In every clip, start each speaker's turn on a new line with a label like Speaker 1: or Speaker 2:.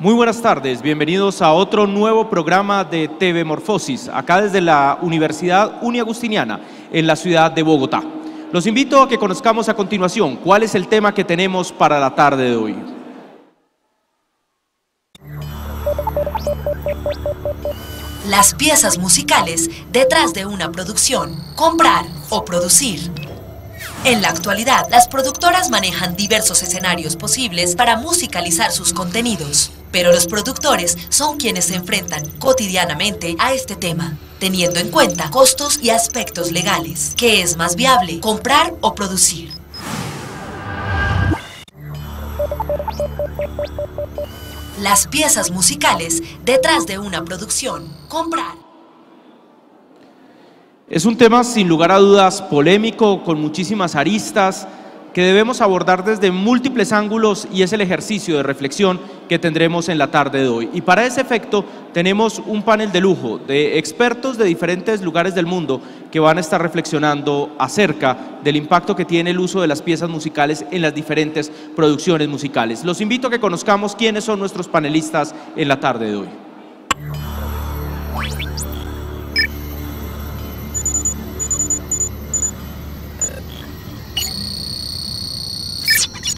Speaker 1: Muy buenas tardes, bienvenidos a otro nuevo programa de TV Morfosis, acá desde la Universidad Uniagustiniana, en la ciudad de Bogotá. Los invito a que conozcamos a continuación cuál es el tema que tenemos para la tarde de hoy.
Speaker 2: Las piezas musicales detrás de una producción, comprar o producir. En la actualidad, las productoras manejan diversos escenarios posibles para musicalizar sus contenidos, pero los productores son quienes se enfrentan cotidianamente a este tema, teniendo en cuenta costos y aspectos legales. ¿Qué es más viable, comprar o producir? Las piezas musicales detrás de una producción, comprar.
Speaker 1: Es un tema sin lugar a dudas polémico, con muchísimas aristas, que debemos abordar desde múltiples ángulos y es el ejercicio de reflexión que tendremos en la tarde de hoy. Y para ese efecto tenemos un panel de lujo de expertos de diferentes lugares del mundo que van a estar reflexionando acerca del impacto que tiene el uso de las piezas musicales en las diferentes producciones musicales. Los invito a que conozcamos quiénes son nuestros panelistas en la tarde de hoy.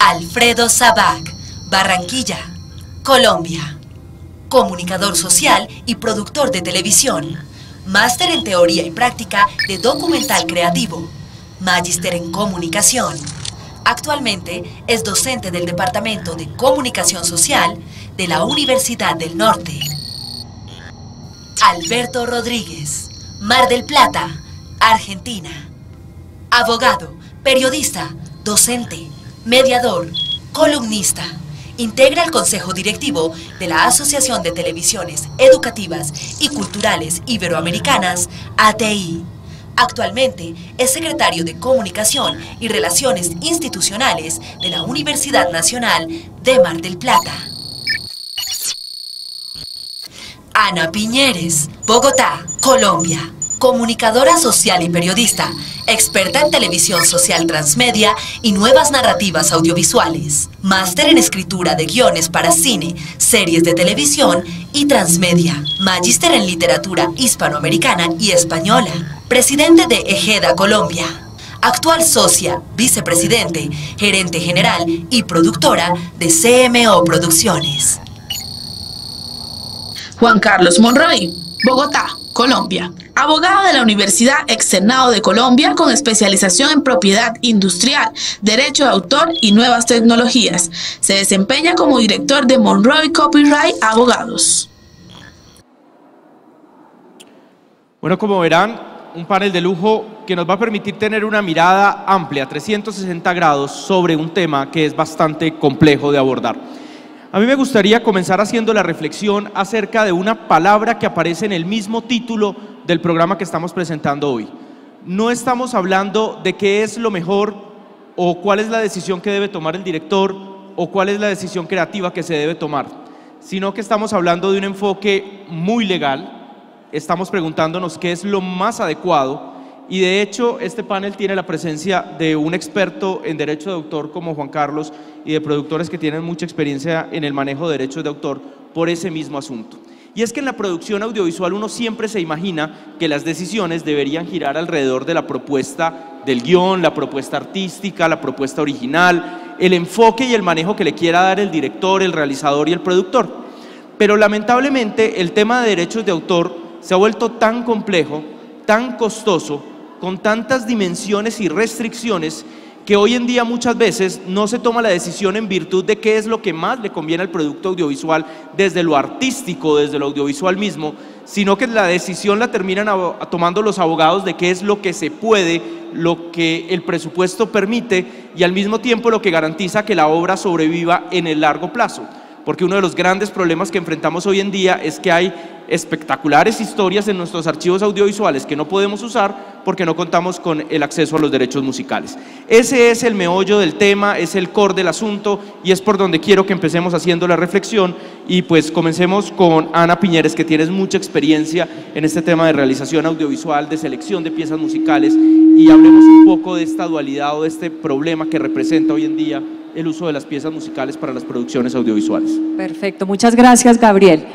Speaker 2: Alfredo Sabac, Barranquilla, Colombia. Comunicador social y productor de televisión. Máster en Teoría y Práctica de Documental Creativo. Magíster en Comunicación. Actualmente es docente del Departamento de Comunicación Social de la Universidad del Norte. Alberto Rodríguez, Mar del Plata, Argentina. Abogado, periodista, docente, mediador, columnista. Integra el Consejo Directivo de la Asociación de Televisiones Educativas y Culturales Iberoamericanas, ATI. Actualmente es secretario de Comunicación y Relaciones Institucionales de la Universidad Nacional de Mar del Plata. Ana Piñeres, Bogotá, Colombia. Comunicadora social y periodista, experta en televisión social transmedia y nuevas narrativas audiovisuales. Máster en escritura de guiones para cine, series de televisión y transmedia. Magíster en literatura hispanoamericana y española. Presidente de Ejeda Colombia. Actual socia, vicepresidente, gerente general y productora de CMO Producciones.
Speaker 3: Juan Carlos Monroy, Bogotá, Colombia. Abogado de la Universidad Externado de Colombia con especialización en propiedad industrial, derecho de autor y nuevas tecnologías. Se desempeña como director de Monroy Copyright Abogados.
Speaker 1: Bueno, como verán, un panel de lujo que nos va a permitir tener una mirada amplia, 360 grados, sobre un tema que es bastante complejo de abordar. A mí me gustaría comenzar haciendo la reflexión acerca de una palabra que aparece en el mismo título del programa que estamos presentando hoy. No estamos hablando de qué es lo mejor o cuál es la decisión que debe tomar el director o cuál es la decisión creativa que se debe tomar, sino que estamos hablando de un enfoque muy legal. Estamos preguntándonos qué es lo más adecuado y de hecho este panel tiene la presencia de un experto en derecho de autor como Juan Carlos y de productores que tienen mucha experiencia en el manejo de derechos de autor por ese mismo asunto. Y es que en la producción audiovisual uno siempre se imagina que las decisiones deberían girar alrededor de la propuesta del guión, la propuesta artística, la propuesta original, el enfoque y el manejo que le quiera dar el director, el realizador y el productor. Pero lamentablemente el tema de derechos de autor se ha vuelto tan complejo, tan costoso, con tantas dimensiones y restricciones que hoy en día muchas veces no se toma la decisión en virtud de qué es lo que más le conviene al producto audiovisual desde lo artístico, desde lo audiovisual mismo, sino que la decisión la terminan tomando los abogados de qué es lo que se puede, lo que el presupuesto permite y al mismo tiempo lo que garantiza que la obra sobreviva en el largo plazo. Porque uno de los grandes problemas que enfrentamos hoy en día es que hay espectaculares historias en nuestros archivos audiovisuales que no podemos usar porque no contamos con el acceso a los derechos musicales. Ese es el meollo del tema, es el core del asunto y es por donde quiero que empecemos haciendo la reflexión y pues comencemos con Ana Piñeres, que tienes mucha experiencia en este tema de realización audiovisual, de selección de piezas musicales, y hablemos un poco de esta dualidad o de este problema que representa hoy en día el uso de las piezas musicales para las producciones audiovisuales.
Speaker 4: Perfecto, muchas gracias, Gabriel.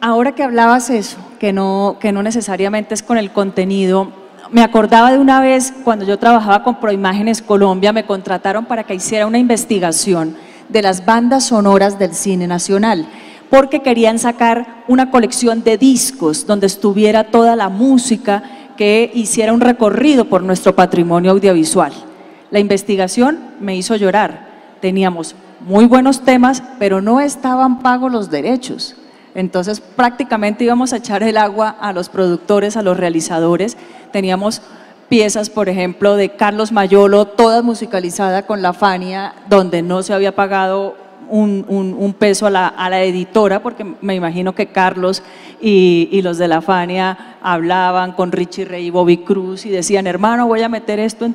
Speaker 4: Ahora que hablabas eso, que no necesariamente es con el contenido, me acordaba de una vez cuando yo trabajaba con Proimágenes Colombia, me contrataron para que hiciera una investigación de las bandas sonoras del cine nacional, porque querían sacar una colección de discos donde estuviera toda la música que hiciera un recorrido por nuestro patrimonio audiovisual. La investigación me hizo llorar, teníamos muy buenos temas, pero no estaban pagos los derechos. Entonces prácticamente íbamos a echar el agua a los productores, a los realizadores. Teníamos piezas, por ejemplo, de Carlos Mayolo, toda musicalizada con la Fania, donde no se había pagado un peso a la editora, porque me imagino que Carlos y los de la Fania hablaban con Richie Ray y Bobby Cruz y decían, hermano, voy a meter esto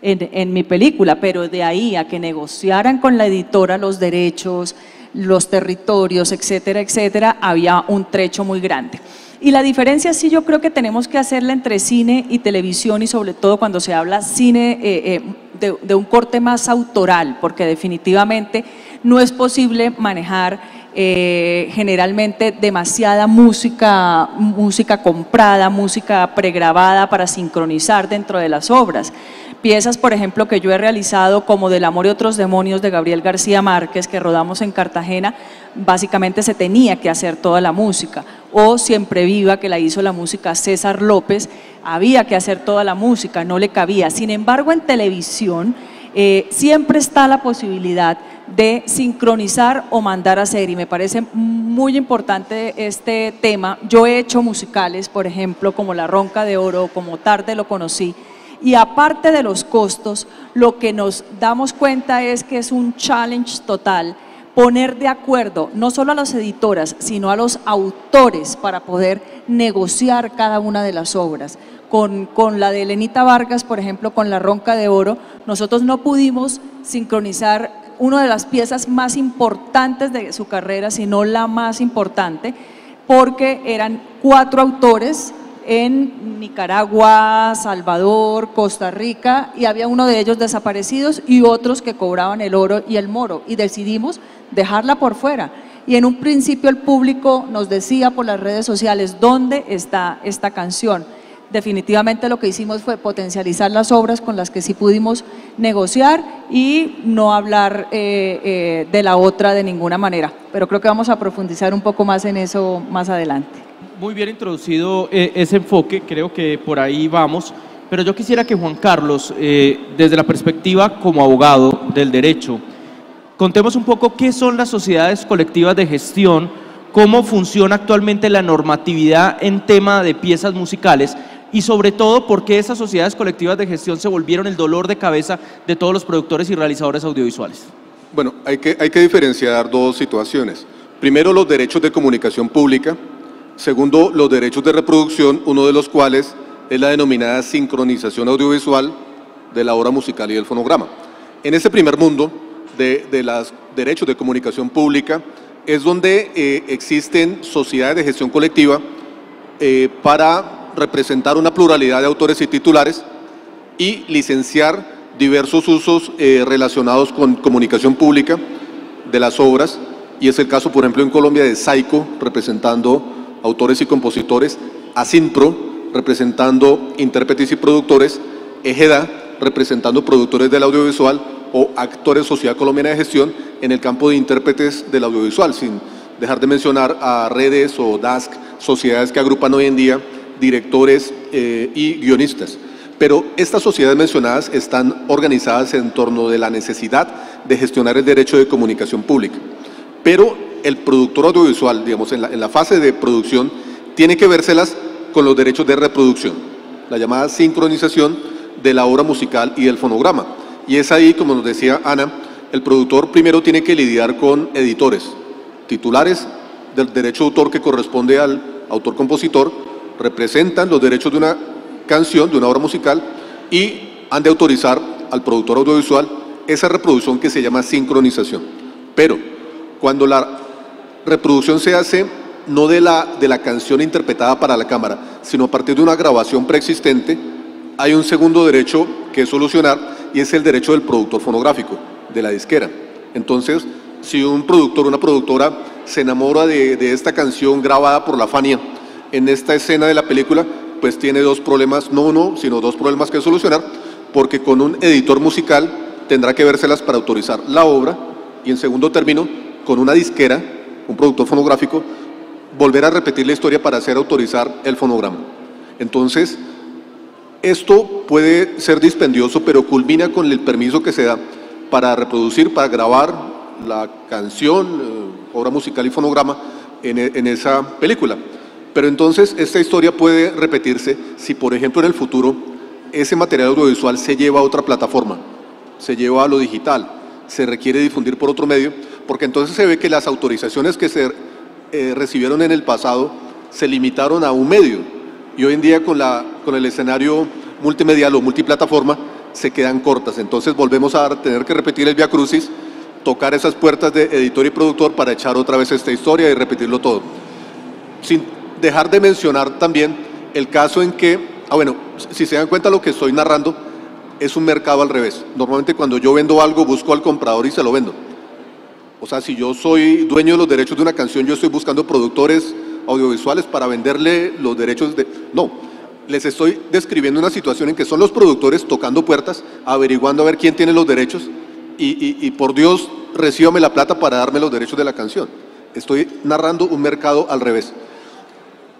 Speaker 4: en mi película, pero de ahí a que negociaran con la editora los derechos, los territorios, etcétera, etcétera, había un trecho muy grande. Y la diferencia sí yo creo que tenemos que hacerla entre cine y televisión, y sobre todo cuando se habla cine de un corte más autoral, porque definitivamente no es posible manejar generalmente demasiada música comprada, música pregrabada para sincronizar dentro de las obras. Piezas, por ejemplo, que yo he realizado como Del amor y otros demonios de Gabriel García Márquez, que rodamos en Cartagena, básicamente se tenía que hacer toda la música. O Siempre Viva, que la hizo la música César López, había que hacer toda la música, no le cabía. Sin embargo, en televisión siempre está la posibilidad de sincronizar o mandar a hacer, y me parece muy importante este tema. Yo he hecho musicales, por ejemplo, como La Ronca de Oro, como Tarde lo conocí, y aparte de los costos, lo que nos damos cuenta es que es un challenge total poner de acuerdo no solo a las editoras, sino a los autores para poder negociar cada una de las obras. Con la de Elenita Vargas, por ejemplo, con La Ronca de Oro, nosotros no pudimos sincronizar una de las piezas más importantes de su carrera, sino la más importante, porque eran 4 autores en Nicaragua, Salvador, Costa Rica, y había uno de ellos desaparecidos y otros que cobraban el oro y el moro, y decidimos dejarla por fuera. Y en un principio el público nos decía por las redes sociales, ¿dónde está esta canción? Definitivamente lo que hicimos fue potencializar las obras con las que sí pudimos negociar y no hablar de la otra de ninguna manera, pero creo que vamos a profundizar un poco más en eso más adelante.
Speaker 1: Muy bien introducido ese enfoque, creo que por ahí vamos, pero yo quisiera que Juan Carlos, desde la perspectiva como abogado del derecho, contemos un poco qué son las sociedades colectivas de gestión, cómo funciona actualmente la normatividad en tema de piezas musicales y sobre todo por qué esas sociedades colectivas de gestión se volvieron el dolor de cabeza de todos los productores y realizadores audiovisuales.
Speaker 5: Bueno, hay que diferenciar dos situaciones. Primero, los derechos de comunicación pública. Segundo, los derechos de reproducción, uno de los cuales es la denominada sincronización audiovisual de la obra musical y del fonograma. En ese primer mundo de los derechos de comunicación pública es donde existen sociedades de gestión colectiva para representar una pluralidad de autores y titulares y licenciar diversos usos relacionados con comunicación pública de las obras, y es el caso, por ejemplo, en Colombia de SAICO, representando autores y compositores, ASINPRO, representando intérpretes y productores, EGEDA, representando productores del audiovisual, o Actores Sociedad Colombiana de Gestión en el campo de intérpretes del audiovisual, sin dejar de mencionar a redes o DASC, sociedades que agrupan hoy en día directores y guionistas. Pero estas sociedades mencionadas están organizadas en torno de la necesidad de gestionar el derecho de comunicación pública. Pero el productor audiovisual, digamos, en la fase de producción, tiene que vérselas con los derechos de reproducción, la llamada sincronización de la obra musical y del fonograma. Y es ahí, como nos decía Ana, el productor primero tiene que lidiar con editores, titulares del derecho de autor que corresponde al autor-compositor, representan los derechos de una canción, de una obra musical, y han de autorizar al productor audiovisual esa reproducción que se llama sincronización. Pero cuando la reproducción se hace no de la canción interpretada para la cámara, sino a partir de una grabación preexistente, hay un segundo derecho que solucionar, y es el derecho del productor fonográfico, de la disquera. Entonces, si un productor o una productora se enamora de esta canción grabada por la Fania en esta escena de la película, pues tiene dos problemas, no uno, sino dos problemas que solucionar, porque con un editor musical tendrá que vérselas para autorizar la obra, y en segundo término, con una disquera, un productor fonográfico, volver a repetir la historia para hacer autorizar el fonograma. Entonces, esto puede ser dispendioso, pero culmina con el permiso que se da para reproducir, para grabar la canción, obra musical y fonograma en esa película. Pero entonces esta historia puede repetirse si, por ejemplo, en el futuro ese material audiovisual se lleva a otra plataforma, se lleva a lo digital, se requiere difundir por otro medio, porque entonces se ve que las autorizaciones que se recibieron en el pasado se limitaron a un medio, y hoy en día con el escenario multimedial o multiplataforma se quedan cortas. Entonces volvemos a tener que repetir el viacrucis, tocar esas puertas de editor y productor para echar otra vez esta historia y repetirlo todo. Sin dejar de mencionar también el caso en que, bueno, si se dan cuenta, lo que estoy narrando es un mercado al revés. Normalmente cuando yo vendo algo busco al comprador y se lo vendo. O sea, si yo soy dueño de los derechos de una canción, yo estoy buscando productores audiovisuales para venderle los derechos de... No, les estoy describiendo una situación en que son los productores tocando puertas, averiguando a ver quién tiene los derechos y por Dios, recíbame la plata para darme los derechos de la canción. Estoy narrando un mercado al revés.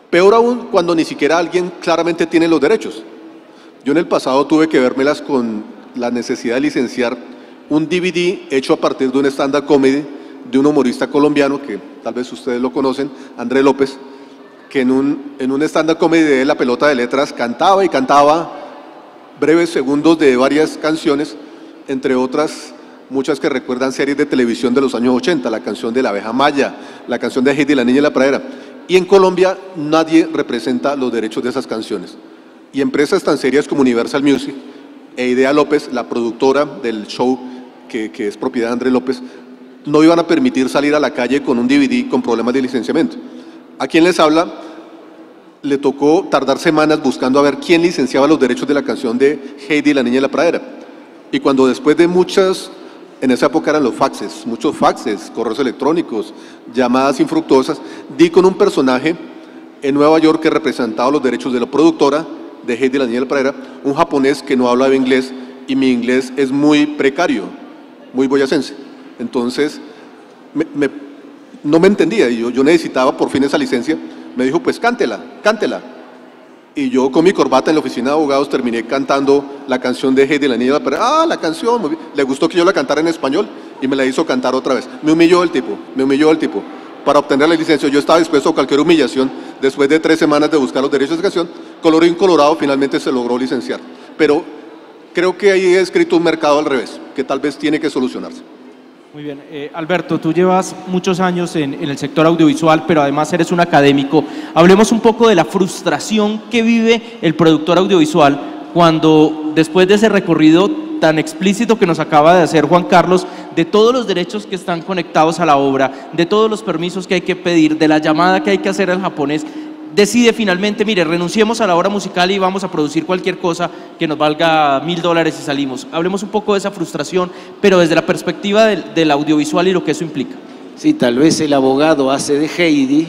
Speaker 5: Peor aún cuando ni siquiera alguien claramente tiene los derechos. Yo en el pasado tuve que vérmelas con la necesidad de licenciar un DVD hecho a partir de un stand-up comedy de un humorista colombiano que tal vez ustedes lo conocen, André López, que en un stand-up comedy de La Pelota de Letras cantaba y cantaba breves segundos de varias canciones, entre otras muchas que recuerdan series de televisión de los años 80, la canción de La Abeja Maya, la canción de Heidi, la niña de la pradera. Y en Colombia nadie representa los derechos de esas canciones. Y empresas tan serias como Universal Music e Idea López, la productora del show que es propiedad de André López, no iban a permitir salir a la calle con un DVD con problemas de licenciamiento. A quien les habla, le tocó tardar semanas buscando a ver quién licenciaba los derechos de la canción de Heidi, la niña de la pradera. Y cuando después de muchas, en esa época eran los faxes, muchos faxes, correos electrónicos, llamadas infructuosas, di con un personaje en Nueva York que representaba los derechos de la productora de Heidi, la niña de la pradera, un japonés que no hablaba inglés, y mi inglés es muy precario, muy boyacense. Entonces, no me entendía, y yo necesitaba por fin esa licencia. Me dijo, pues cántela. Y yo con mi corbata en la oficina de abogados terminé cantando la canción de Heidi, la niña de la pradera. La canción, muy bien. Le gustó que yo la cantara en español y me la hizo cantar otra vez. Me humilló el tipo. Para obtener la licencia, yo estaba dispuesto a cualquier humillación. Después de 3 semanas de buscar los derechos de canción, colorín colorado, finalmente se logró licenciar. Pero creo que ahí he escrito un mercado al revés, que tal vez tiene que solucionarse.
Speaker 1: Muy bien. Alberto, tú llevas muchos años en el sector audiovisual, pero además eres un académico. Hablemos un poco de la frustración que vive el productor audiovisual cuando, después de ese recorrido tan explícito que nos acaba de hacer Juan Carlos, de todos los derechos que están conectados a la obra, de todos los permisos que hay que pedir, de la llamada que hay que hacer al japonés, decide finalmente, mire, renunciemos a la obra musical y vamos a producir cualquier cosa que nos valga $1000 y salimos. Hablemos un poco de esa frustración, pero desde la perspectiva del audiovisual y lo que eso implica.
Speaker 6: Sí, tal vez el abogado hace de Heidi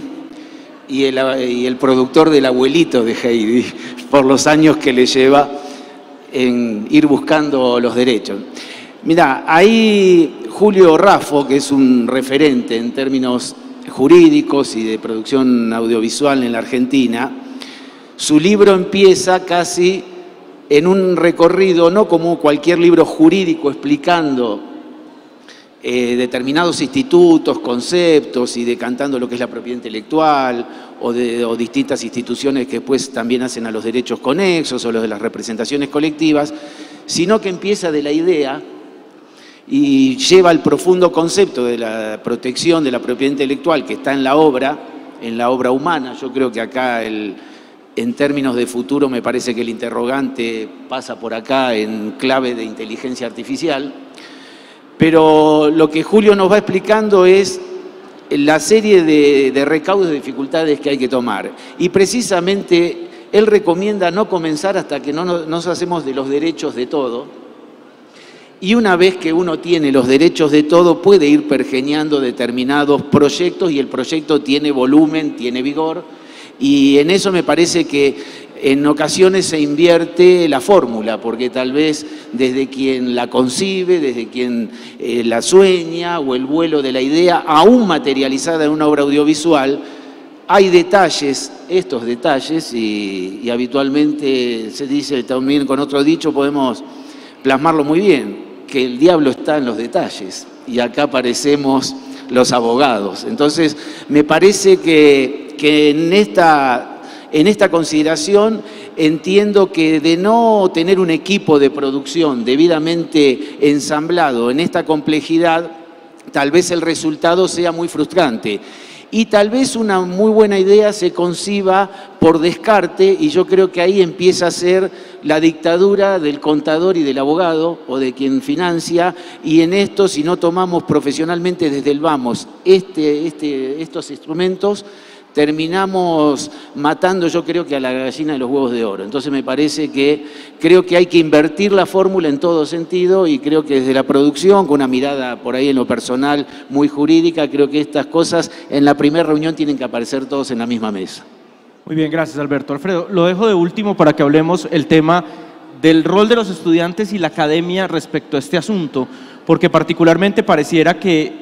Speaker 6: y el productor del abuelito de Heidi, por los años que le lleva en ir buscando los derechos. Mirá, ahí Julio Raffo, que es un referente en términos jurídicos y de producción audiovisual en la Argentina, su libro empieza casi en un recorrido, no como cualquier libro jurídico explicando determinados institutos, conceptos y decantando lo que es la propiedad intelectual o distintas instituciones que después también hacen a los derechos conexos o los de las representaciones colectivas, sino que empieza de la idea y lleva el profundo concepto de la protección de la propiedad intelectual que está en la obra humana. Yo creo que acá en términos de futuro me parece que el interrogante pasa por acá en clave de inteligencia artificial. Pero lo que Julio nos va explicando es la serie de recaudos y dificultades que hay que tomar. Y precisamente él recomienda no comenzar hasta que no nos hacemos de los derechos de todo. Y una vez que uno tiene los derechos de todo, puede ir pergeñando determinados proyectos y el proyecto tiene volumen, tiene vigor. Y en eso me parece que en ocasiones se invierte la fórmula, porque tal vez desde quien la concibe, desde quien la sueña o el vuelo de la idea, aún materializada en una obra audiovisual, hay detalles, estos detalles, y habitualmente se dice también con otro dicho, podemos plasmarlo muy bien, que el diablo está en los detalles, y acá aparecemos los abogados. Entonces, me parece que en esta consideración entiendo que de no tener un equipo de producción debidamente ensamblado en esta complejidad, tal vez el resultado sea muy frustrante. Y tal vez una muy buena idea se conciba por descarte, y yo creo que ahí empieza a ser la dictadura del contador y del abogado o de quien financia, y en esto, si no tomamos profesionalmente desde el vamos estos instrumentos, terminamos matando, yo creo que a la gallina de los huevos de oro. Entonces me parece que creo que hay que invertir la fórmula en todo sentido, y creo que desde la producción, con una mirada por ahí en lo personal muy jurídica, creo que estas cosas en la primera reunión tienen que aparecer todos en la misma mesa.
Speaker 1: Muy bien, gracias Alberto. Alfredo, lo dejo de último para que hablemos el tema del rol de los estudiantes y la academia respecto a este asunto, porque particularmente pareciera que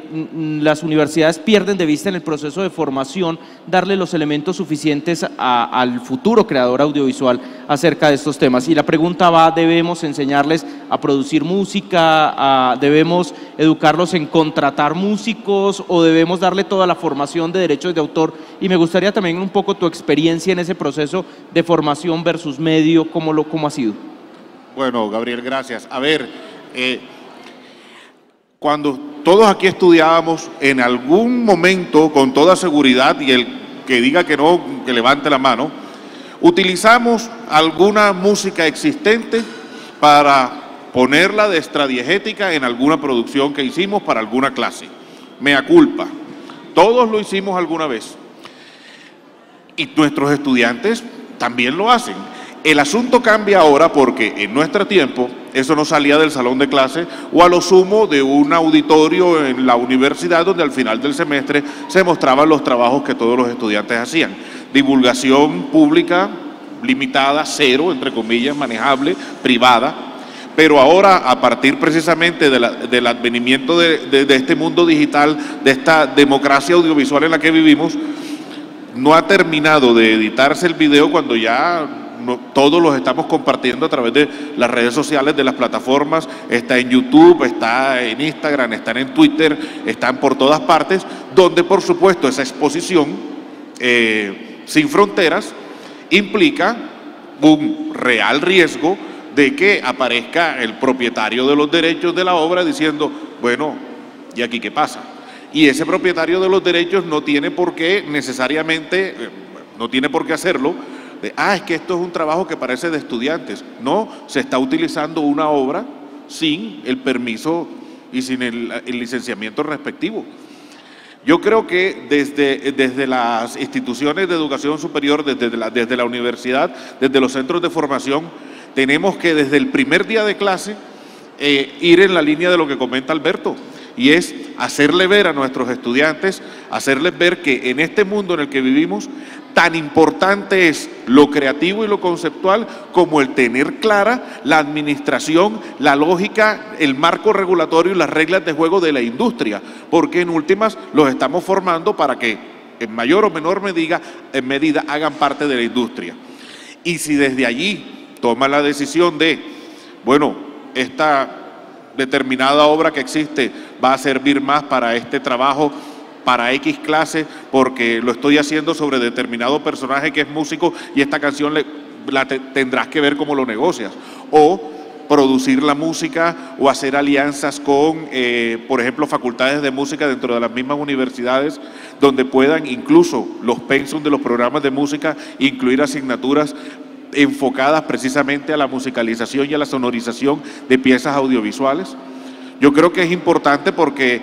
Speaker 1: las universidades pierden de vista en el proceso de formación darle los elementos suficientes al futuro creador audiovisual acerca de estos temas. Y la pregunta va, ¿debemos enseñarles a producir música? ¿Debemos educarlos en contratar músicos? ¿O debemos darle toda la formación de derechos de autor? Y me gustaría también un poco tu experiencia en ese proceso de formación versus medio, ¿cómo ha sido?
Speaker 7: Bueno, Gabriel, gracias. A ver, cuando todos aquí estudiábamos, en algún momento, con toda seguridad, y el que diga que no, que levante la mano, utilizamos alguna música existente para ponerla de extradiegética en alguna producción que hicimos para alguna clase. Mea culpa. Todos lo hicimos alguna vez. Y nuestros estudiantes también lo hacen. El asunto cambia ahora porque en nuestro tiempo eso no salía del salón de clase o a lo sumo de un auditorio en la universidad donde al final del semestre se mostraban los trabajos que todos los estudiantes hacían. Divulgación pública limitada, cero, entre comillas, manejable, privada. Pero ahora, a partir precisamente del advenimiento de este mundo digital, de esta democracia audiovisual en la que vivimos, no ha terminado de editarse el video cuando ya todos los estamos compartiendo a través de las redes sociales, de las plataformas. Está en YouTube, está en Instagram, están en Twitter, están por todas partes, donde por supuesto esa exposición sin fronteras implica un real riesgo de que aparezca el propietario de los derechos de la obra diciendo, bueno, ¿y aquí qué pasa? Y ese propietario de los derechos no tiene por qué necesariamente, no tiene por qué hacerlo, es que esto es un trabajo que parece de estudiantes. No, se está utilizando una obra sin el permiso y sin el licenciamiento respectivo. Yo creo que desde las instituciones de educación superior, desde la universidad, desde los centros de formación, tenemos que desde el primer día de clase ir en la línea de lo que comenta Alberto, y es hacerle ver a nuestros estudiantes, hacerles ver que en este mundo en el que vivimos, tan importante es lo creativo y lo conceptual como el tener clara la administración, la lógica, el marco regulatorio y las reglas de juego de la industria, porque en últimas los estamos formando para que en mayor o menor medida hagan parte de la industria. Y si desde allí toma la decisión de, bueno, esta determinada obra que existe va a servir más para este trabajo, para X clase, porque lo estoy haciendo sobre determinado personaje que es músico y esta canción tendrás que ver cómo lo negocias. O producir la música o hacer alianzas con, por ejemplo, facultades de música dentro de las mismas universidades, donde puedan incluso los pensum de los programas de música incluir asignaturas enfocadas precisamente a la musicalización y a la sonorización de piezas audiovisuales. Yo creo que es importante porque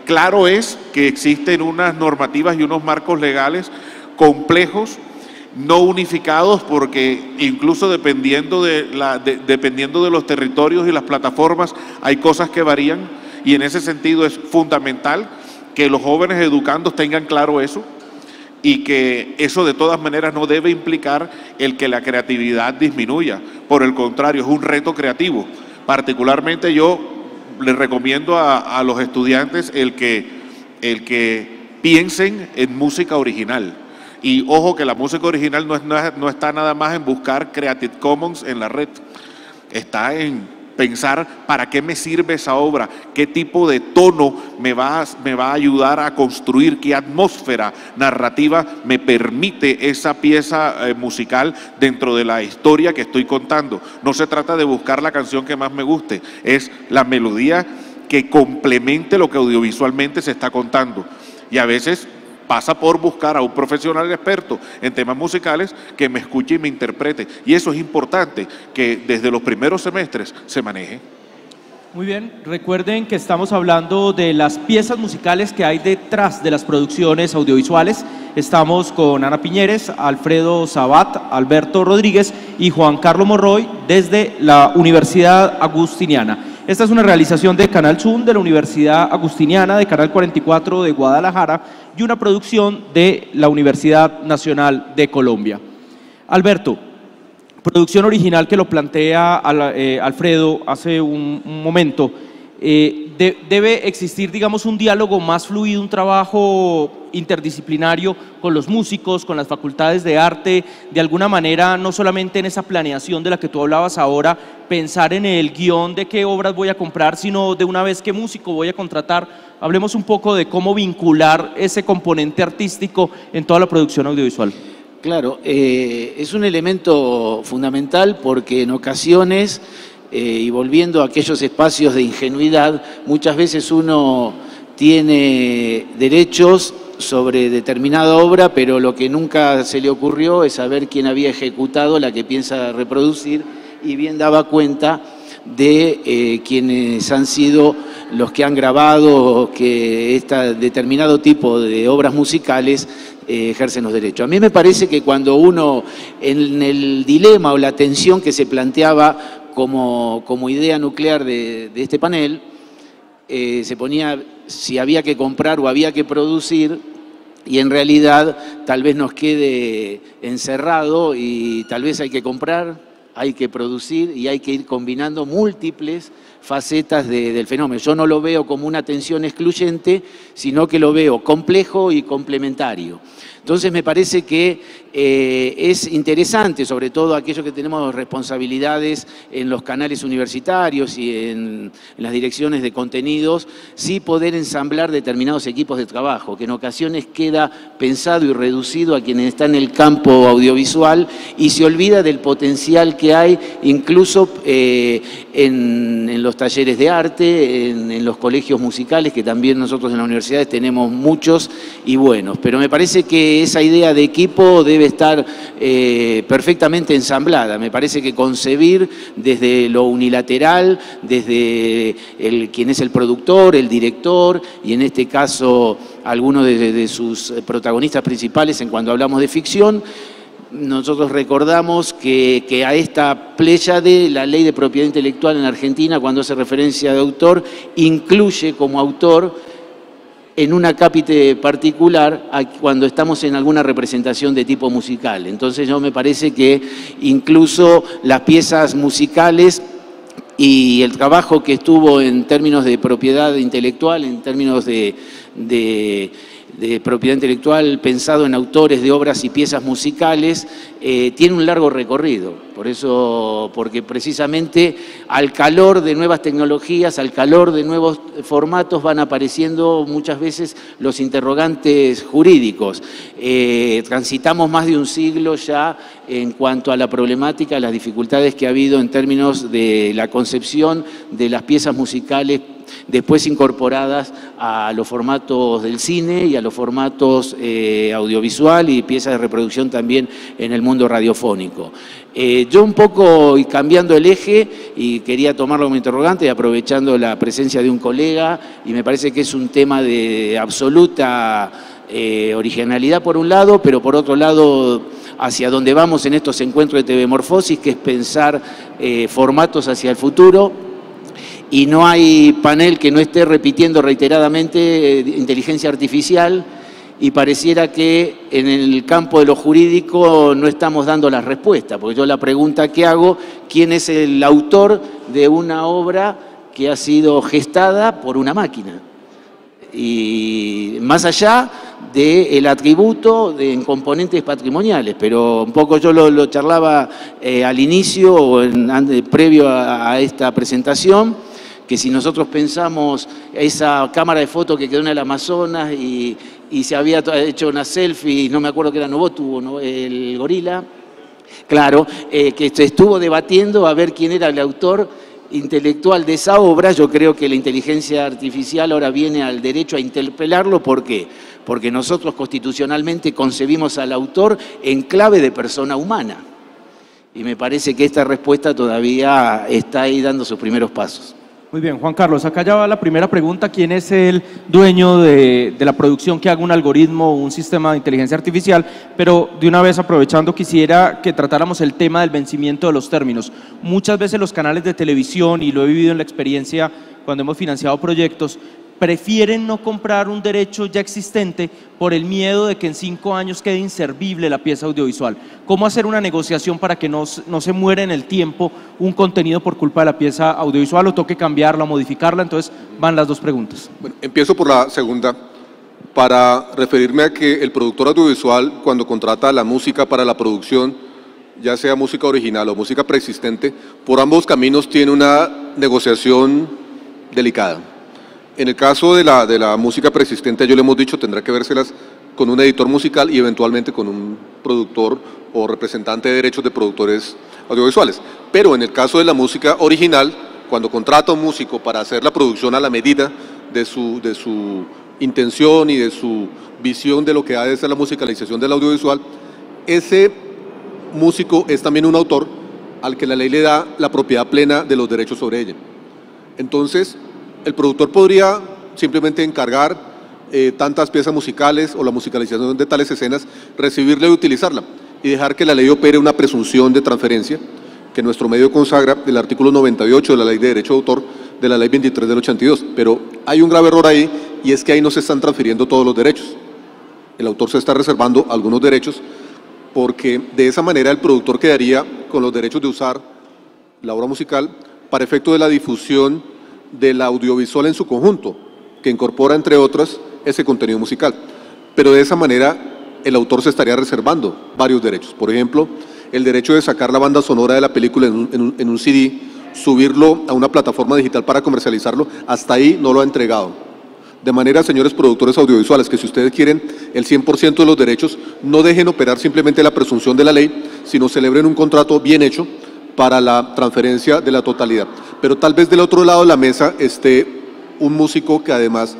Speaker 7: claro es que existen unas normativas y unos marcos legales complejos, no unificados, porque incluso dependiendo de los territorios y las plataformas hay cosas que varían, y en ese sentido es fundamental que los jóvenes educandos tengan claro eso, y que eso de todas maneras no debe implicar el que la creatividad disminuya. Por el contrario, es un reto creativo. Particularmente yo les recomiendo a los estudiantes el que piensen en música original. Y ojo que la música original no está nada más en buscar Creative Commons en la red, está en pensar para qué me sirve esa obra, qué tipo de tono me va a ayudar a construir, qué atmósfera narrativa me permite esa pieza musical dentro de la historia que estoy contando. No se trata de buscar la canción que más me guste, es la melodía que complemente lo que audiovisualmente se está contando. Y a veces pasa por buscar a un profesional experto en temas musicales que me escuche y me interprete. Y eso es importante, que desde los primeros semestres se maneje.
Speaker 1: Muy bien, recuerden que estamos hablando de las piezas musicales que hay detrás de las producciones audiovisuales. Estamos con Ana Piñeres, Alfredo Sabat, Alberto Rodríguez y Juan Carlos Morroy desde la Universidad Agustiniana. Esta es una realización de Canal Zoom de la Universidad Agustiniana, de Canal 44 de Guadalajara y una producción de la Universidad Nacional de Colombia. Alberto, producción original que lo plantea Alfredo hace un momento, debe existir, digamos, un diálogo más fluido, un trabajo interdisciplinario con los músicos, con las facultades de arte, de alguna manera, no solamente en esa planeación de la que tú hablabas ahora, pensar en el guión de qué obras voy a comprar, sino de una vez qué músico voy a contratar. Hablemos un poco de cómo vincular ese componente artístico en toda la producción audiovisual.
Speaker 6: Claro, es un elemento fundamental porque en ocasiones, y volviendo a aquellos espacios de ingenuidad, muchas veces uno tiene derechos sobre determinada obra, pero lo que nunca se le ocurrió es saber quién había ejecutado la que piensa reproducir, y bien daba cuenta de quienes han sido los que han grabado que este determinado tipo de obras musicales ejercen los derechos. A mí me parece que cuando uno, en el dilema o la tensión que se planteaba como idea nuclear de este panel, se ponía si había que comprar o había que producir, y en realidad tal vez nos quede encerrado y tal vez hay que comprar, hay que producir y hay que ir combinando múltiples facetas del fenómeno. Yo no lo veo como una tensión excluyente, sino que lo veo complejo y complementario. Entonces me parece que es interesante, sobre todo aquellos que tenemos responsabilidades en los canales universitarios y en las direcciones de contenidos, sí poder ensamblar determinados equipos de trabajo, que en ocasiones queda pensado y reducido a quienes están en el campo audiovisual y se olvida del potencial que hay incluso en los talleres de arte, en los colegios musicales, que también nosotros en las universidades tenemos muchos y buenos. Pero me parece que esa idea de equipo debe estar perfectamente ensamblada. Me parece que concebir desde lo unilateral, desde quien es el productor, el director, y en este caso algunos de sus protagonistas principales en cuanto hablamos de ficción, nosotros recordamos que a esta pléyade la ley de propiedad intelectual en Argentina, cuando hace referencia de autor, incluye como autor en un acápite particular cuando estamos en alguna representación de tipo musical. Entonces yo me parece que incluso las piezas musicales y el trabajo que estuvo en términos de propiedad intelectual, en términos de de propiedad intelectual pensado en autores de obras y piezas musicales tiene un largo recorrido. Por eso, porque precisamente al calor de nuevas tecnologías, al calor de nuevos formatos van apareciendo muchas veces los interrogantes jurídicos. Transitamos más de un siglo ya en cuanto a la problemática, las dificultades que ha habido en términos de la concepción de las piezas musicales después incorporadas a los formatos del cine y a los formatos audiovisual y piezas de reproducción también en el mundo radiofónico. Yo un poco cambiando el eje y quería tomarlo como interrogante y aprovechando la presencia de un colega, y me parece que es un tema de absoluta originalidad por un lado, pero por otro lado hacia donde vamos en estos encuentros de TV Morfosis, que es pensar formatos hacia el futuro. Y no hay panel que no esté repitiendo reiteradamente inteligencia artificial, y pareciera que en el campo de lo jurídico no estamos dando la respuesta, porque yo la pregunta que hago, ¿quién es el autor de una obra que ha sido gestada por una máquina? Y más allá del atributo en componentes patrimoniales, pero un poco yo lo charlaba al inicio o previo a esta presentación, que si nosotros pensamos esa cámara de fotos que quedó en el Amazonas y se había hecho una selfie, no me acuerdo qué era Novotu, ¿no? El gorila, claro, que se estuvo debatiendo a ver quién era el autor intelectual de esa obra. Yo creo que la inteligencia artificial ahora viene al derecho a interpelarlo. ¿Por qué? Porque nosotros constitucionalmente concebimos al autor en clave de persona humana. Y me parece que esta respuesta todavía está ahí dando sus primeros pasos.
Speaker 1: Muy bien, Juan Carlos, acá ya va la primera pregunta. ¿Quién es el dueño de la producción que haga un algoritmo o un sistema de inteligencia artificial? Pero de una vez, aprovechando, quisiera que tratáramos el tema del vencimiento de los términos. Muchas veces los canales de televisión, y lo he vivido en la experiencia cuando hemos financiado proyectos, prefieren no comprar un derecho ya existente por el miedo de que en 5 años quede inservible la pieza audiovisual. ¿Cómo hacer una negociación para que no se muera en el tiempo un contenido por culpa de la pieza audiovisual o toque cambiarla o modificarla? Entonces van las dos preguntas.
Speaker 5: Bueno, empiezo por la segunda, para referirme a que el productor audiovisual, cuando contrata la música para la producción, ya sea música original o música preexistente, por ambos caminos tiene una negociación delicada. En el caso de la música preexistente, yo le hemos dicho, tendrá que vérselas con un editor musical y eventualmente con un productor o representante de derechos de productores audiovisuales. Pero en el caso de la música original, cuando contrata a un músico para hacer la producción a la medida de su intención y de su visión de lo que ha de ser la musicalización del audiovisual, ese músico es también un autor al que la ley le da la propiedad plena de los derechos sobre ella. Entonces, el productor podría simplemente encargar tantas piezas musicales o la musicalización de tales escenas, recibirla y utilizarla, y dejar que la ley opere una presunción de transferencia que nuestro medio consagra del artículo 98 de la Ley de Derecho de Autor, de la Ley 23 del 82. Pero hay un grave error ahí, y es que ahí no se están transfiriendo todos los derechos. El autor se está reservando algunos derechos, porque de esa manera el productor quedaría con los derechos de usar la obra musical para efecto de la difusión del audiovisual en su conjunto, que incorpora, entre otras, ese contenido musical. Pero de esa manera el autor se estaría reservando varios derechos. Por ejemplo, el derecho de sacar la banda sonora de la película en un CD, subirlo a una plataforma digital para comercializarlo, hasta ahí no lo ha entregado. De manera, señores productores audiovisuales, que si ustedes quieren el 100% de los derechos, no dejen operar simplemente la presunción de la ley, sino celebren un contrato bien hecho para la transferencia de la totalidad. Pero tal vez del otro lado de la mesa esté un músico que además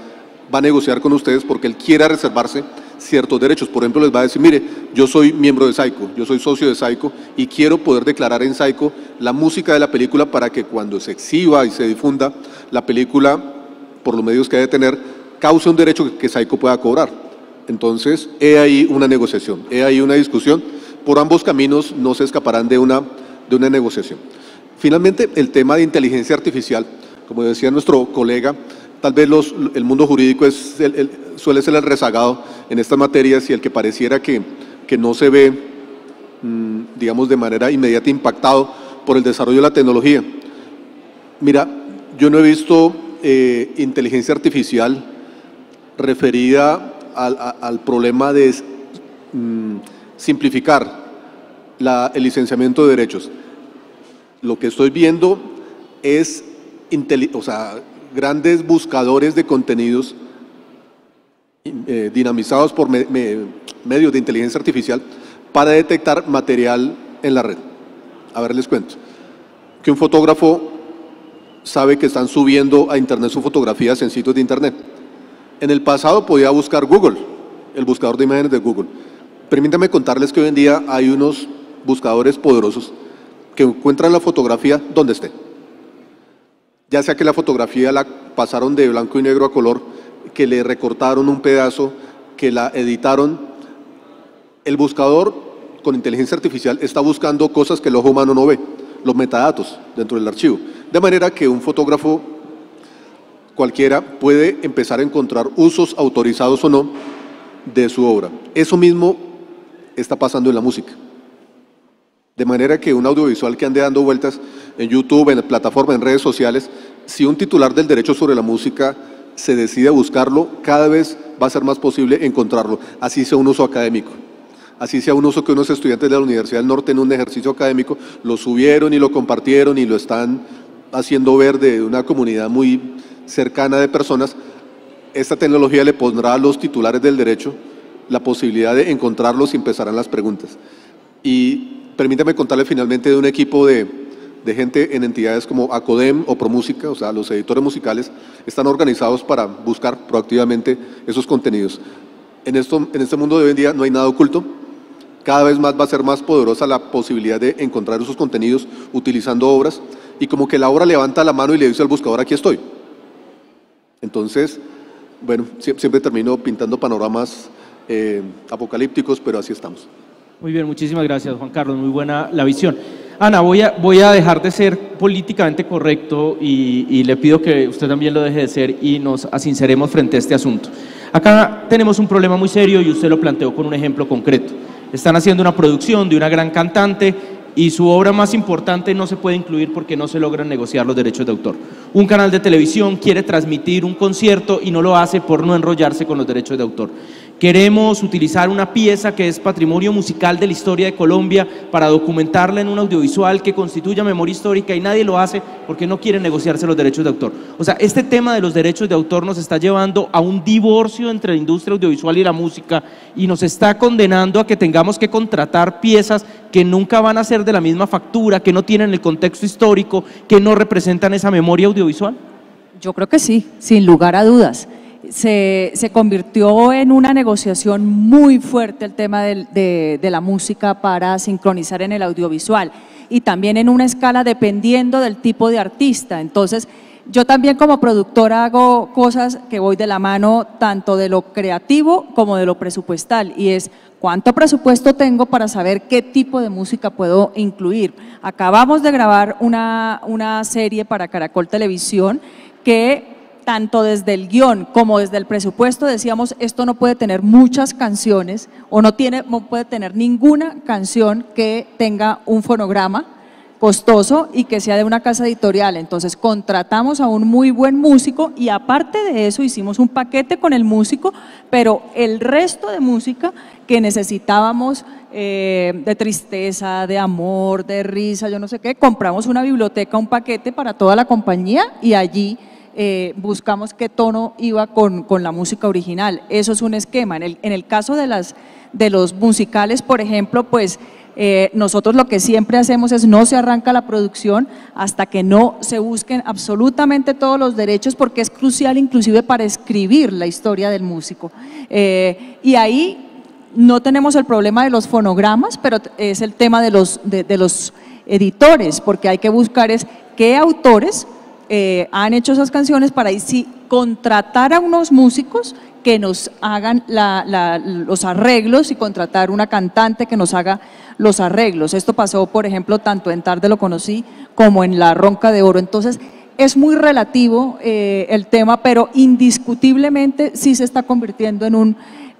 Speaker 5: va a negociar con ustedes porque él quiera reservarse ciertos derechos. Por ejemplo, les va a decir, mire, yo soy miembro de Saico, yo soy socio de Saico y quiero poder declarar en Saico la música de la película para que cuando se exhiba y se difunda la película, por los medios que ha de tener, cause un derecho que Saico pueda cobrar. Entonces, he ahí una negociación, he ahí una discusión. Por ambos caminos no se escaparán de una negociación. Finalmente, el tema de inteligencia artificial, como decía nuestro colega, tal vez el mundo jurídico suele ser el rezagado en estas materias y el que pareciera que no se ve, digamos, de manera inmediata impactado por el desarrollo de la tecnología. Mira, yo no he visto inteligencia artificial referida al problema de simplificar el licenciamiento de derechos. Lo que estoy viendo es grandes buscadores de contenidos dinamizados por medios de inteligencia artificial para detectar material en la red. A ver, les cuento. Que un fotógrafo sabe que están subiendo a internet sus fotografías en sitios de internet. En el pasado podía buscar Google, el buscador de imágenes de Google. Permítanme contarles que hoy en día hay unos buscadores poderosos que encuentran la fotografía donde esté. Ya sea que la fotografía la pasaron de blanco y negro a color, que le recortaron un pedazo, que la editaron. El buscador con inteligencia artificial está buscando cosas que el ojo humano no ve, los metadatos dentro del archivo. De manera que un fotógrafo cualquiera puede empezar a encontrar usos autorizados o no de su obra. Eso mismo está pasando en la música. De manera que un audiovisual que ande dando vueltas en YouTube, en plataformas, en redes sociales, si un titular del derecho sobre la música se decide a buscarlo, cada vez va a ser más posible encontrarlo, así sea un uso académico. Así sea un uso que unos estudiantes de la Universidad del Norte en un ejercicio académico lo subieron y lo compartieron y lo están haciendo ver de una comunidad muy cercana de personas. Esta tecnología le pondrá a los titulares del derecho la posibilidad de encontrarlos y empezarán las preguntas. Y permítame contarle finalmente de un equipo de gente en entidades como Acodem o ProMúsica, o sea, los editores musicales, están organizados para buscar proactivamente esos contenidos. En este mundo de hoy en día no hay nada oculto. Cada vez más va a ser más poderosa la posibilidad de encontrar esos contenidos utilizando obras, y como que la obra levanta la mano y le dice al buscador: aquí estoy. Entonces, bueno, siempre termino pintando panoramas apocalípticos, pero así estamos.
Speaker 1: Muy bien, muchísimas gracias, Juan Carlos, muy buena la visión. Ana, voy a dejar de ser políticamente correcto y le pido que usted también lo deje de ser y nos sinceremos frente a este asunto. Acá tenemos un problema muy serio y usted lo planteó con un ejemplo concreto. Están haciendo una producción de una gran cantante y su obra más importante no se puede incluir porque no se logran negociar los derechos de autor. Un canal de televisión quiere transmitir un concierto y no lo hace por no enrollarse con los derechos de autor. Queremos utilizar una pieza que es patrimonio musical de la historia de Colombia para documentarla en un audiovisual que constituya memoria histórica y nadie lo hace porque no quiere negociarse los derechos de autor. O sea, este tema de los derechos de autor nos está llevando a un divorcio entre la industria audiovisual y la música y nos está condenando a que tengamos que contratar piezas que nunca van a ser de la misma factura, que no tienen el contexto histórico, que no representan esa memoria audiovisual.
Speaker 4: Yo creo que sí, sin lugar a dudas. Se convirtió en una negociación muy fuerte el tema de la música para sincronizar en el audiovisual y también en una escala dependiendo del tipo de artista. Entonces, yo también como productora hago cosas que voy de la mano tanto de lo creativo como de lo presupuestal, y es cuánto presupuesto tengo para saber qué tipo de música puedo incluir. Acabamos de grabar una serie para Caracol Televisión que tanto desde el guión como desde el presupuesto decíamos: esto no puede tener muchas canciones o no puede tener ninguna canción que tenga un fonograma costoso y que sea de una casa editorial. Entonces contratamos a un muy buen músico y aparte de eso hicimos un paquete con el músico, pero el resto de música que necesitábamos, de tristeza, de amor, de risa, yo no sé qué, compramos una biblioteca, un paquete para toda la compañía y allí buscamos qué tono iba con la música original. Eso es un esquema. En el caso de los musicales, por ejemplo, pues nosotros lo que siempre hacemos es no se arranca la producción hasta que no se busquen absolutamente todos los derechos, porque es crucial inclusive para escribir la historia del músico. Y ahí no tenemos el problema de los fonogramas, pero es el tema de los editores, porque hay que buscar qué autores han hecho esas canciones para ahí sí contratar a unos músicos que nos hagan los arreglos y contratar una cantante que nos haga los arreglos. Esto pasó, por ejemplo, tanto en Tarde lo conocí como en La Ronca de Oro. Entonces, es muy relativo el tema, pero indiscutiblemente sí se está convirtiendo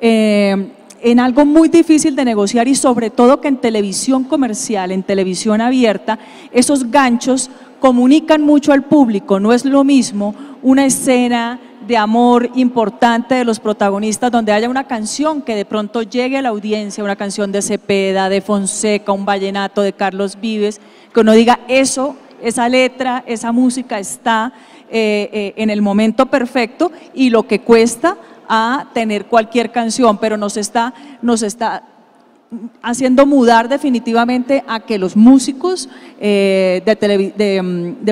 Speaker 4: en algo muy difícil de negociar, y sobre todo que en televisión comercial, en televisión abierta, esos ganchos comunican mucho al público. No es lo mismo una escena de amor importante de los protagonistas, donde haya una canción que de pronto llegue a la audiencia, una canción de Cepeda, de Fonseca, un vallenato de Carlos Vives, que uno diga eso, esa letra, esa música está en el momento perfecto y lo que cuesta a tener cualquier canción, pero nos está haciendo mudar definitivamente a que los músicos de